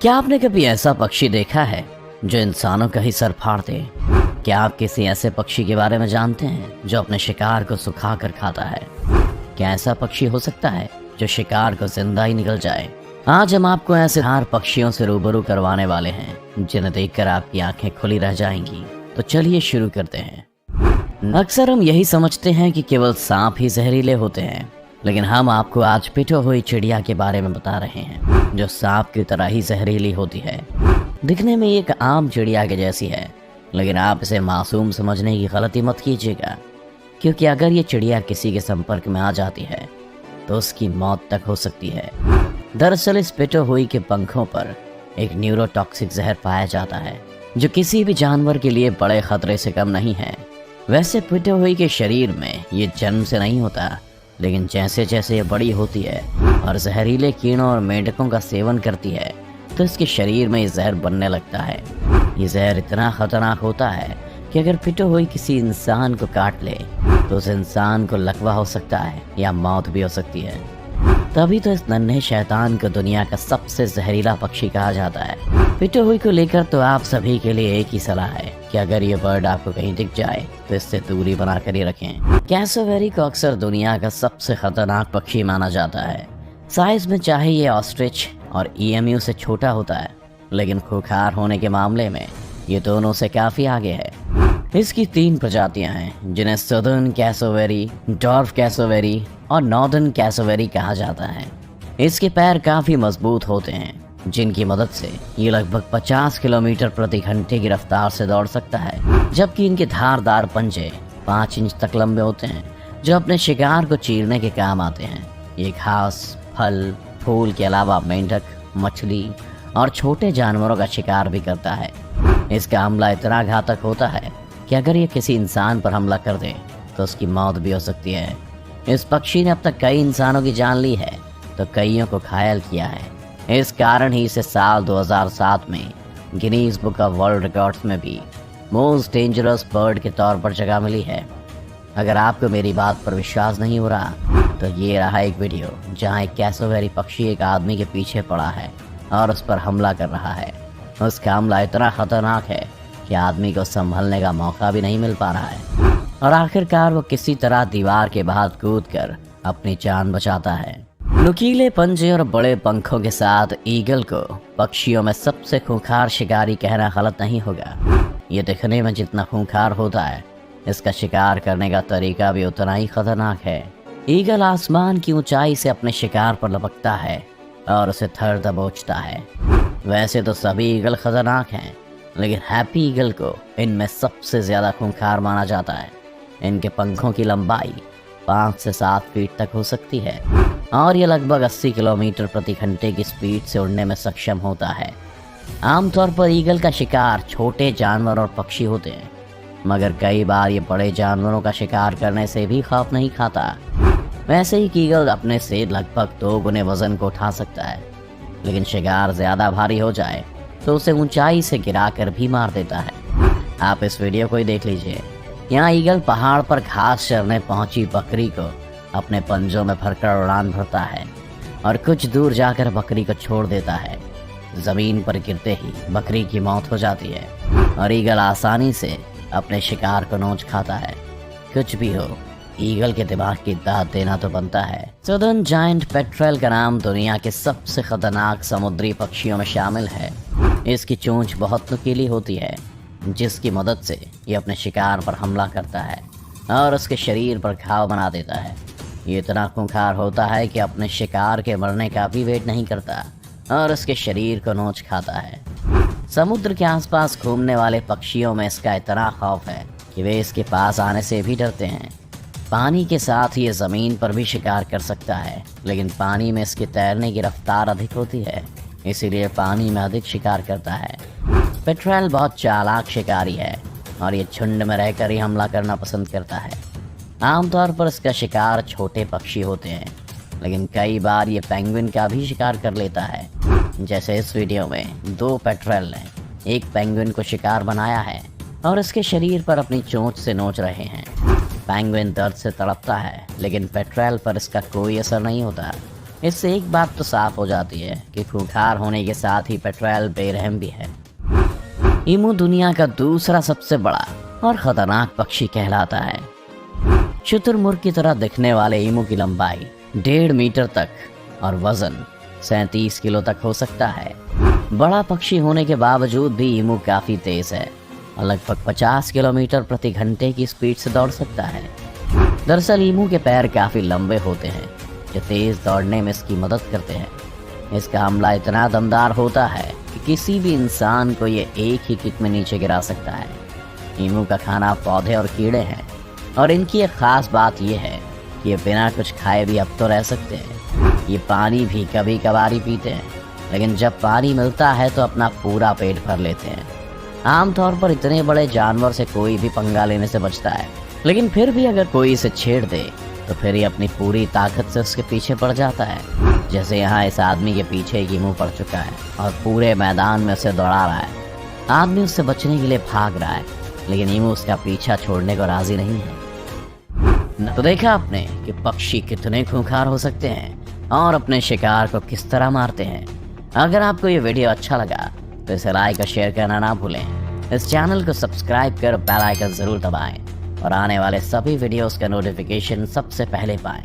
क्या आपने कभी ऐसा पक्षी देखा है जो इंसानों का ही सर फाड़ दे? क्या आप किसी ऐसे पक्षी के बारे में जानते हैं जो अपने शिकार को सुखा कर खाता है? क्या ऐसा पक्षी हो सकता है जो शिकार को जिंदा ही निकल जाए? आज हम आपको ऐसे हार पक्षियों से रूबरू करवाने वाले हैं जिन्हें देखकर आपकी आंखें खुली रह जाएंगी। तो चलिए शुरू करते हैं। अक्सर हम यही समझते हैं कि केवल सांप ही जहरीले होते हैं, लेकिन हम आपको आज पिटो हुई चिड़िया के बारे में बता रहे हैं जो सांप की तरह ही जहरीली होती है। दिखने में एक आम चिड़िया के जैसी है, लेकिन आप इसे मासूम समझने की गलती मत कीजिएगा, क्योंकि अगर ये चिड़िया किसी के संपर्क में आ जाती है तो उसकी मौत तक हो सकती है। दरअसल इस पिटो हुई के पंखों पर एक न्यूरोटॉक्सिक जहर पाया जाता है जो किसी भी जानवर के लिए बड़े खतरे से कम नहीं है। वैसे पिटो हुई के शरीर में ये जन्म से नहीं होता, लेकिन जैसे जैसे ये बड़ी होती है और जहरीले कीड़ों और मेंढकों का सेवन करती है तो इसके शरीर में ये जहर बनने लगता है। ये जहर इतना खतरनाक होता है कि अगर पिटो हुई किसी इंसान को काट ले तो उस इंसान को लकवा हो सकता है या मौत भी हो सकती है। तभी तो इस नन्हे शैतान को दुनिया का सबसे जहरीला पक्षी कहा जाता है। पिटो हुई को लेकर तो आप सभी के लिए एक ही सलाह है कि अगर ये बर्ड आपको कहीं दिख जाए तो इससे दूरी बनाकर ही रखें। कैसोवेरी को अक्सर दुनिया का सबसे खतरनाक पक्षी माना जाता है। साइज में चाहे ये ऑस्ट्रिच और ईएमयू से छोटा होता है, लेकिन खूंखार होने के मामले में ये दोनों से काफी आगे है। इसकी 3 प्रजातियां हैं जिन्हें सदर्न कैसोवेरी, डॉर्फ कैसोवेरी और नॉर्दर्न कैसोवेरी कहा जाता है। इसके पैर काफी मजबूत होते हैं, जिनकी मदद से ये लगभग 50 किलोमीटर प्रति घंटे की रफ्तार से दौड़ सकता है, जबकि इनके धारदार पंजे 5 इंच तक लंबे होते हैं जो अपने शिकार को चीरने के काम आते हैं। ये घास, फल, फूल के अलावा मेंढक, मछली और छोटे जानवरों का शिकार भी करता है। इसका हमला इतना घातक होता है कि अगर ये किसी इंसान पर हमला कर दे तो उसकी मौत भी हो सकती है। इस पक्षी ने अब तक कई इंसानों की जान ली है तो कईयों को घायल किया है। इस कारण ही इसे साल 2007 में Guinness book of world records में भी मोस्ट डेंजरस बर्ड के तौर पर जगह मिली है। अगर आपको मेरी बात पर विश्वास नहीं हो रहा तो ये रहा एक वीडियो जहाँ एक कैसोवेरी पक्षी एक आदमी के पीछे पड़ा है और उस पर हमला कर रहा है। उसका हमला इतना खतरनाक है कि आदमी को संभलने का मौका भी नहीं मिल पा रहा है और आखिरकार वो किसी तरह दीवार के बाद कूदकर अपनी जान बचाता है। नुकीले पंजे और बड़े पंखों के साथ ईगल को पक्षियों में सबसे खूंखार शिकारी कहना गलत नहीं होगा। ये दिखने में जितना खूंखार होता है, इसका शिकार करने का तरीका भी उतना ही खतरनाक है। ईगल आसमान की ऊंचाई से अपने शिकार पर लपकता है और उसे थर दबोचता है। वैसे तो सभी ईगल खतरनाक हैं, लेकिन हैप्पी ईगल को इनमें सबसे ज्यादा खूंखार माना जाता है। इनके पंखों की लंबाई 5 से 7 फीट तक हो सकती है और ये लगभग 80 किलोमीटर प्रति घंटे की स्पीड से उड़ने में सक्षम होता है। आमतौर पर ईगल का शिकार छोटे जानवर और पक्षी होते हैं, मगर कई बार ये बड़े जानवरों का शिकार करने से भी खौफ नहीं खाता। वैसे ही ईगल अपने से लगभग 2 गुने वजन को उठा सकता है, लेकिन शिकार ज्यादा भारी हो जाए तो उसे ऊंचाई से गिराकर भी मार देता है। आप इस वीडियो को ही देख लीजिए। यहाँ ईगल पहाड़ पर घास चरने पहुंची बकरी को अपने पंजों में भरकर उड़ान भरता है और कुछ दूर जाकर बकरी को छोड़ देता है। जमीन पर गिरते ही बकरी की मौत हो जाती है और ईगल आसानी से अपने शिकार को नोच खाता है। कुछ भी हो, ईगल के दिमाग की दाद देना तो बनता है। सदर्न जायंट पेट्रेल का नाम दुनिया के सबसे खतरनाक समुद्री पक्षियों में शामिल है। इसकी चोंच बहुत नुकीली होती है, जिसकी मदद से ये अपने शिकार पर हमला करता है और उसके शरीर पर घाव बना देता है। ये इतना खूंखार होता है कि अपने शिकार के मरने का भी वेट नहीं करता और उसके शरीर को नोच खाता है। समुद्र के आसपास घूमने वाले पक्षियों में इसका इतना खौफ है कि वे इसके पास आने से भी डरते हैं। पानी के साथ ये ज़मीन पर भी शिकार कर सकता है, लेकिन पानी में इसके तैरने की रफ्तार अधिक होती है, इसीलिए पानी में अधिक शिकार करता है। पेट्रेल बहुत चालाक शिकारी है और ये झुंड में रहकर ही हमला करना पसंद करता है। आमतौर पर इसका शिकार छोटे पक्षी होते हैं, लेकिन कई बार ये पेंगुइन का भी शिकार कर लेता है। जैसे इस वीडियो में 2 पेट्रेल ने एक पेंगुइन को शिकार बनाया है और इसके शरीर पर अपनी चोंच से नोच रहे हैं। पेंगुइन दर्द से तड़पता है, लेकिन पेट्रोल पर इसका कोई असर नहीं होता। इससे एक बात तो साफ हो जाती है कि खूंखार होने के साथ ही पेट्रोल बेरहम भी है। ईमू दुनिया का दूसरा सबसे बड़ा और खतरनाक पक्षी कहलाता है। शुतुरमुर्ग की तरह दिखने वाले ईमू की लंबाई 1.5 मीटर तक और वजन 37 किलो तक हो सकता है। बड़ा पक्षी होने के बावजूद भी ईमू काफी तेज है और लगभग 50 किलोमीटर प्रति घंटे की स्पीड से दौड़ सकता है। दरअसल ईमू के पैर काफी लंबे होते हैं जो तेज दौड़ने में इसकी मदद करते हैं। इसका हमला इतना दमदार होता है कि किसी भी इंसान को ये एक ही किक में नीचे गिरा सकता है। ईमू का खाना पौधे और कीड़े हैं और इनकी एक खास बात यह है कि ये बिना कुछ खाए भी अब तो रह सकते हैं। ये पानी भी कभी कभार ही पीते हैं, लेकिन जब पानी मिलता है तो अपना पूरा पेट भर लेते हैं। आमतौर पर इतने बड़े जानवर से कोई भी पंगा लेने से बचता है, लेकिन फिर भी अगर कोई इसे छेड़ दे तो फिर ये अपनी पूरी ताकत से उसके पीछे पड़ जाता है। जैसे यहाँ इस आदमी के पीछे एक ईमू पड़ चुका है और पूरे मैदान में उसे दौड़ा रहा है। आदमी उससे बचने के लिए भाग रहा है, लेकिन ईमू उसका पीछा छोड़ने को राजी नहीं है। तो देखा आपने कि पक्षी कितने खूंखार हो सकते हैं और अपने शिकार को किस तरह मारते हैं। अगर आपको ये वीडियो अच्छा लगा तो इसे लाइक और शेयर करना ना भूलें। इस चैनल को सब्सक्राइब कर बेल आइकन जरूर दबाएं और आने वाले सभी वीडियोस का नोटिफिकेशन सबसे पहले पाएं।